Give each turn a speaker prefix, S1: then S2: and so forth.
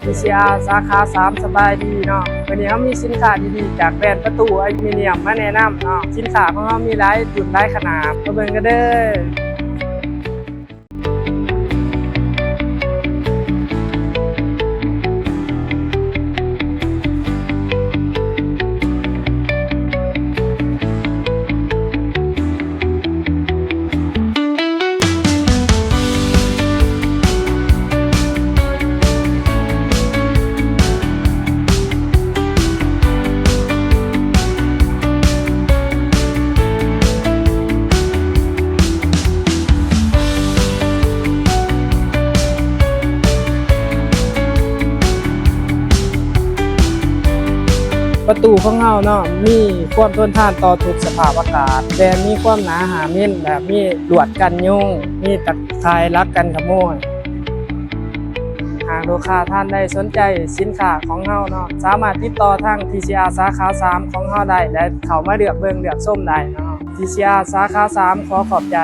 S1: TCR สาขา3สบายดีเนาะวันนี้เขามีสินค้าดีๆจากแบรนด์ประตูอลูมิเนียมมาแนะนำเนาะสินค้าของเขามีหลายรุ่นหลายขนาดมาเบิ่งกันเด้อประตูของเราเนาะมีความทนทานต่อทุกสภาพอากาศแบรนด์มีความหนาหามิลแบบมีลวดกันยุงมีตะข่ายรักกันขโมยหากลูกค้าท่านใดสนใจสินค้าของเราเนาะสามารถติดต่อทาง TCR สาขา3ของเราได้และเข้ามาเลือกเบิ่งเลือกส้มได้เนาะ TCR สาขา3ขอขอบใจ